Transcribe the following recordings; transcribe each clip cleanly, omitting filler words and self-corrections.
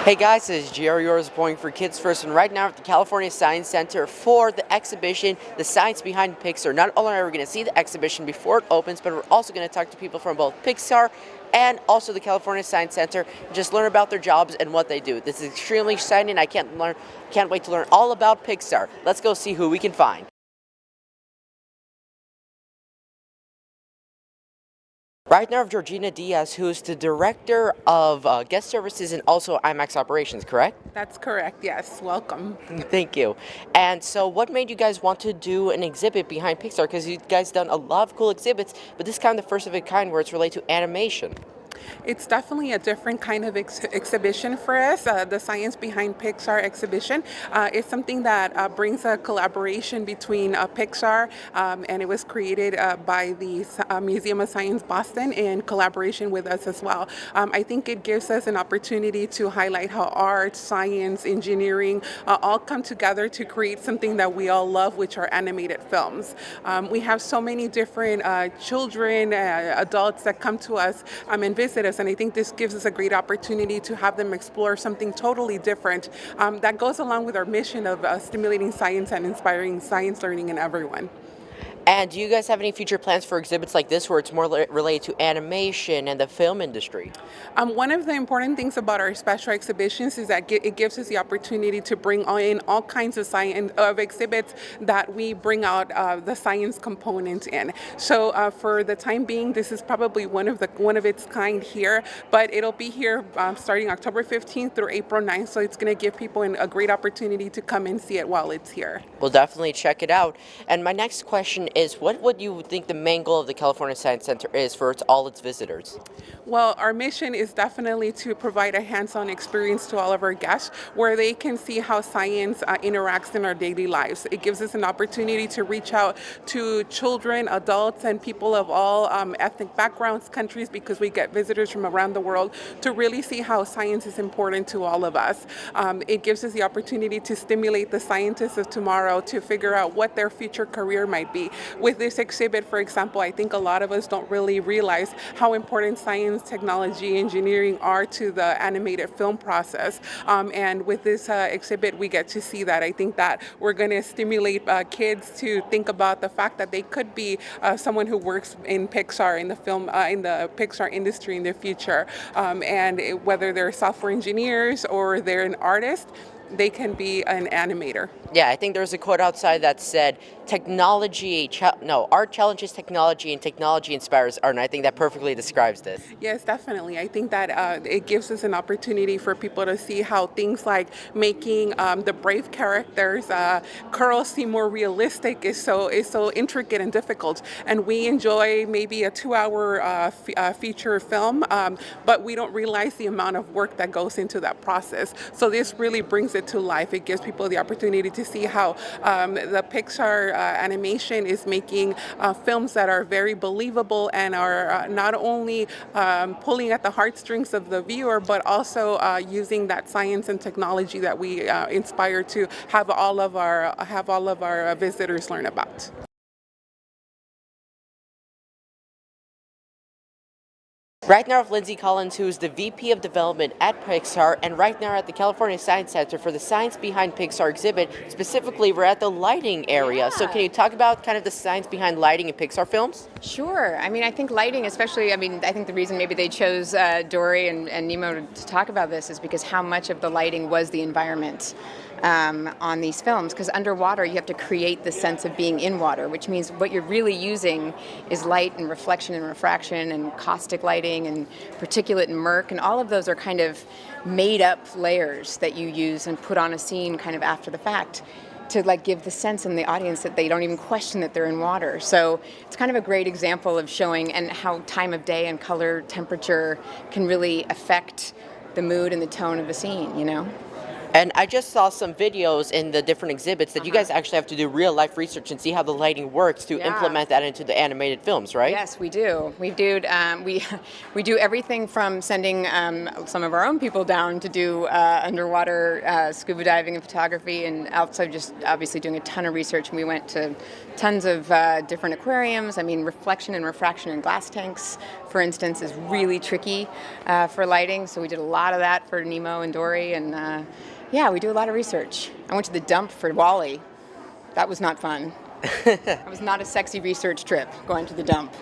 Hey guys, this is Gerry, yours Boing for Kids First, and right now at the California Science Center for the exhibition, The Science Behind Pixar. Not only are we going to see the exhibition before it opens, but we're also going to talk to people from both Pixar and also the California Science Center and just learn about their jobs and what they do. This is extremely exciting. I can't wait to learn all about Pixar. Let's go see who we can find. Right now, I have Georgina Diaz, who is the director of guest services and also Imax operations, correct? That's correct, yes. Welcome. Thank you. And so, what made you guys want to do an exhibit behind Pixar? Because you guys done a lot of cool exhibits, but this is kind of the first of its kind where it's related to animation. It's definitely a different kind of exhibition for us. The Science Behind Pixar exhibition is something that brings a collaboration between Pixar, and it was created by the Museum of Science Boston in collaboration with us as well. I think it gives us an opportunity to highlight how art, science, engineering all come together to create something that we all love, which are animated films. We have so many different children, adults that come to us and visit us, and I think this gives us a great opportunity to have them explore something totally different that goes along with our mission of stimulating science and inspiring science learning in everyone. And do you guys have any future plans for exhibits like this where it's more related to animation and the film industry? One of the important things about our special exhibitions is that it gives us the opportunity to bring in all kinds of science of exhibits that we bring out the science component in. So for the time being, this is probably one of its kind here, but it'll be here starting October 15th through April 9th. So it's going to give people a great opportunity to come and see it while it's here. We'll definitely check it out. And my next question is, what would you think the main goal of the California Science Center is for all its visitors? Well, our mission is definitely to provide a hands-on experience to all of our guests where they can see how science interacts in our daily lives. It gives us an opportunity to reach out to children, adults, and people of all ethnic backgrounds, countries, because we get visitors from around the world to really see how science is important to all of us. It gives us the opportunity to stimulate the scientists of tomorrow to figure out what their future career might be. With this exhibit, for example, I think a lot of us don't really realize how important science, technology, engineering are to the animated film process. And with this exhibit, we get to see that. I think that we're going to stimulate kids to think about the fact that they could be someone who works in Pixar, in the Pixar industry in the future. Whether they're software engineers or they're an artist, they can be an animator. Yeah, I think there's a quote outside that said, art challenges technology and technology inspires art, and I think that perfectly describes this. Yes, definitely. I think that it gives us an opportunity for people to see how things like making the brave characters curls seem more realistic is so intricate and difficult. And we enjoy maybe a 2-hour feature film, but we don't realize the amount of work that goes into that process. So this really brings it to life. It gives people the opportunity to see how the Pixar animation is making films that are very believable and are not only pulling at the heartstrings of the viewer, but also using that science and technology that we inspire to have all of our visitors learn about. Right now, with Lindsey Collins, who is the VP of Development at Pixar, and right now at the California Science Center for the Science Behind Pixar exhibit. Specifically, we're at the lighting area. So can you talk about kind of the science behind lighting in Pixar films? Sure. I mean, I think lighting, especially, I think the reason maybe they chose Dory and Nemo to talk about this is because how much of the lighting was the environment on these films. Because underwater, you have to create the sense of being in water, which means what you're really using is light and reflection and refraction and caustic lighting and particulate and murk, and all of those are kind of made up layers that you use and put on a scene kind of after the fact to give the sense in the audience that they don't even question that they're in water. So it's kind of a great example of showing and how time of day and color, temperature can really affect the mood and the tone of a scene, you know? And I just saw some videos in the different exhibits that you guys actually have to do real life research and see how the lighting works to implement that into the animated films, right? Yes, we do. We do everything from sending some of our own people down to do underwater scuba diving and photography, and also just obviously doing a ton of research. And we went to tons of different aquariums. I mean, reflection and refraction in glass tanks for instance, is really tricky for lighting. So we did a lot of that for Nemo and Dory, and yeah, we do a lot of research. I went to the dump for Wally. That was not fun. It was not a sexy research trip, going to the dump.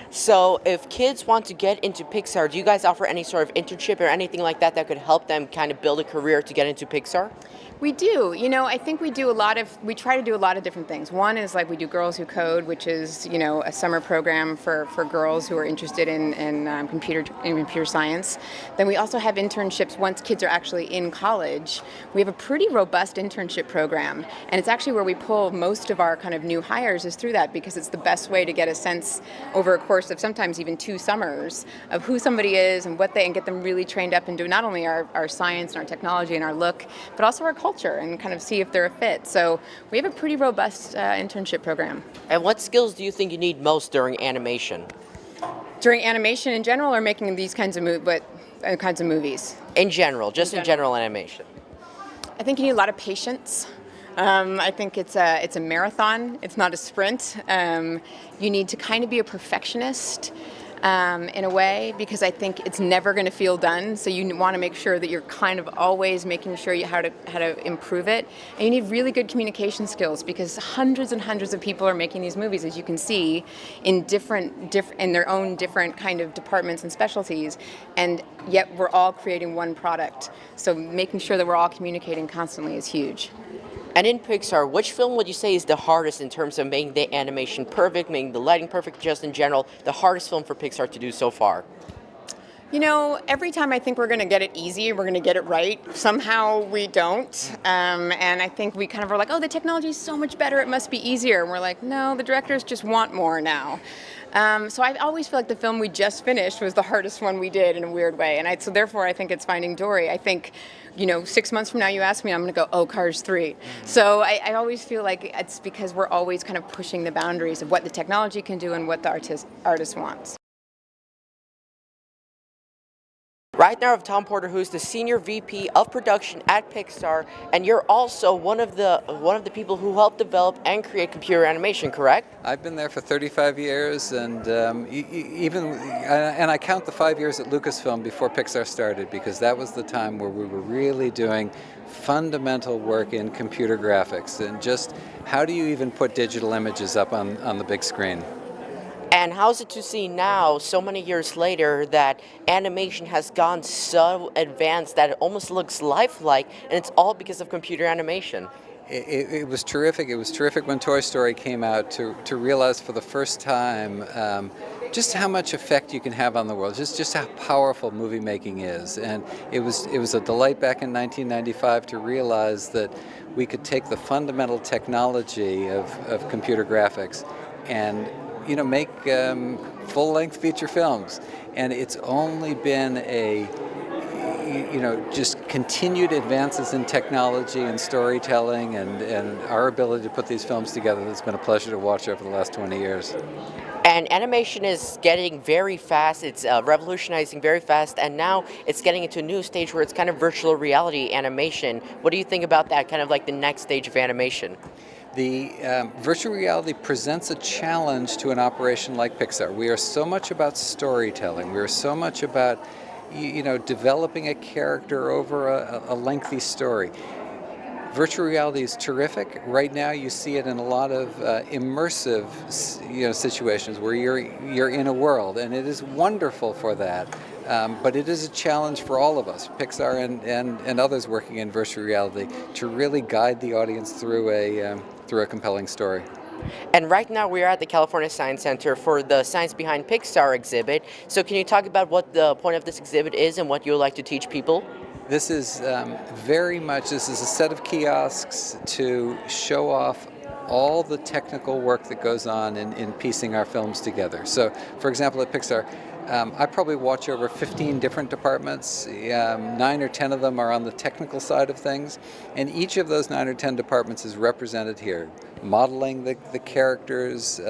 So if kids want to get into Pixar, do you guys offer any sort of internship or anything like that that could help them kind of build a career to get into Pixar? We do. I think we try to do a lot of different things. One is like we do Girls Who Code, which is, a summer program for girls who are interested in computer science. Then we also have internships once kids are actually in college. We have a pretty robust internship program, and it's actually where we pull most of our kind of new hires is through that, because it's the best way to get a sense over a course of sometimes even 2 summers of who somebody is and and get them really trained up into not only our science and our technology and our look, but also our culture, and kind of see if they're a fit. So we have a pretty robust internship program. And what skills do you think you need most during animation? During animation in general, or making these kinds of movies? In general, just in general animation. I think you need a lot of patience. I think it's a marathon. It's not a sprint. You need to kind of be a perfectionist. In a way, because I think it's never going to feel done. So you want to make sure that you're kind of always making sure how to improve it. And you need really good communication skills, because hundreds and hundreds of people are making these movies, as you can see, in in their own different kind of departments and specialties. And yet we're all creating one product. So making sure that we're all communicating constantly is huge. And in Pixar, which film would you say is the hardest in terms of making the animation perfect, making the lighting perfect, just in general, the hardest film for Pixar to do so far? Every time I think we're going to get it easy, we're going to get it right, somehow we don't. And I think we kind of are like, oh, the technology is so much better, it must be easier. And we're like, no, the directors just want more now. So I always feel like the film we just finished was the hardest one we did in a weird way. And so therefore I think it's Finding Dory. I think, 6 months from now you ask me, I'm going to go, oh, Cars 3. So I always feel like it's because we're always kind of pushing the boundaries of what the technology can do and what the artist wants. Right now, I have Tom Porter, who's the Senior VP of Production at Pixar, and you're also one of the people who helped develop and create computer animation, correct? I've been there for 35 years, and I count the 5 years at Lucasfilm before Pixar started, because that was the time where we were really doing fundamental work in computer graphics, and just how do you even put digital images up on the big screen. And how's it to see now, so many years later, that animation has gone so advanced that it almost looks lifelike, and it's all because of computer animation? It was terrific. It was terrific when Toy Story came out to realize for the first time just how much effect you can have on the world, just how powerful movie making is. And it was a delight back in 1995 to realize that we could take the fundamental technology of computer graphics and make full-length feature films. And it's only been just continued advances in technology and storytelling and our ability to put these films together that's been a pleasure to watch over the last 20 years. And animation is getting very fast, it's revolutionizing very fast, and now it's getting into a new stage where it's kind of virtual reality animation. What do you think about that, kind of like the next stage of animation? The virtual reality presents a challenge to an operation like Pixar. We are so much about storytelling. We are so much about, developing a character over a lengthy story. Virtual reality is terrific. Right now, you see it in a lot of immersive, situations where you're in a world, and it is wonderful for that. But it is a challenge for all of us, Pixar and others working in virtual reality, to really guide the audience through a compelling story. And right now we are at the California Science Center for the Science Behind Pixar exhibit. So can you talk about what the point of this exhibit is and what you would like to teach people? This is a set of kiosks to show off all the technical work that goes on in piecing our films together. So, for example, at Pixar, I probably watch over 15 different departments. 9 or 10 of them are on the technical side of things, and each of those 9 or 10 departments is represented here. Modeling the characters,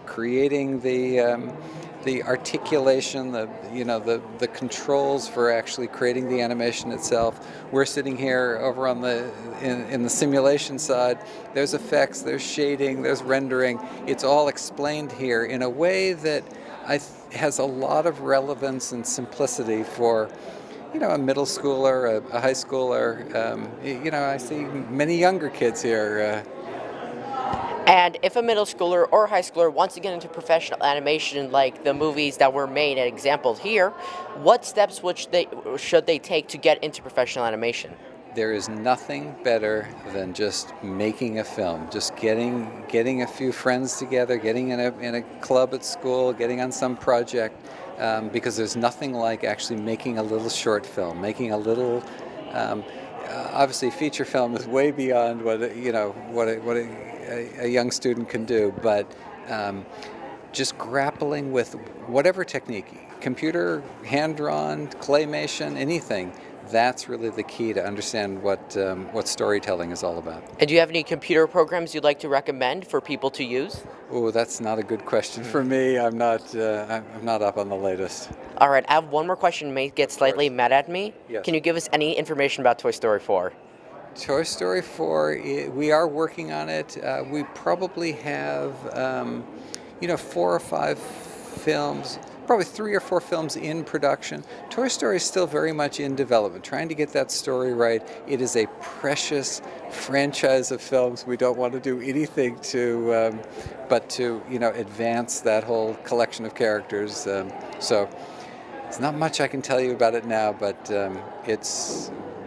creating the articulation, the controls for actually creating the animation itself. We're sitting here over on in the simulation side. There's effects, there's shading, there's rendering. It's all explained here in a way that has a lot of relevance and simplicity for, a middle schooler, a high schooler. I see many younger kids here. And if a middle schooler or high schooler wants to get into professional animation, like the movies that were made and exampled here, what steps should they take to get into professional animation? There is nothing better than just making a film, just getting a few friends together, getting in a club at school, getting on some project, because there's nothing like actually making a little short film, making a little. Obviously, feature film is way beyond what a young student can do, but just grappling with whatever technique, computer, hand-drawn, claymation, anything. That's really the key to understand what storytelling is all about. And do you have any computer programs you'd like to recommend for people to use? Oh, that's not a good question for me. I'm not up on the latest. All right, I have one more question. You may get slightly mad at me. Yes. Can you give us any information about Toy Story 4? Toy Story 4, we are working on it. We probably have, 4 or 5 films, probably 3 or 4 films in production. Toy Story is still very much in development, trying to get that story right. It is a precious franchise of films. We don't want to do anything but to advance that whole collection of characters. So there's not much I can tell you about it now, but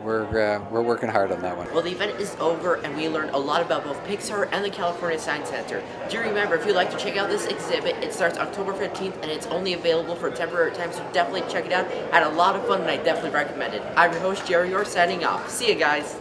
we're working hard on that one. Well, the event is over, and we learned a lot about both Pixar and the California Science Center. Do remember, if you'd like to check out this exhibit, it starts October 15th, and it's only available for a temporary time, so definitely check it out. I had a lot of fun, and I definitely recommend it. I'm your host, Gerry, signing off. See you guys.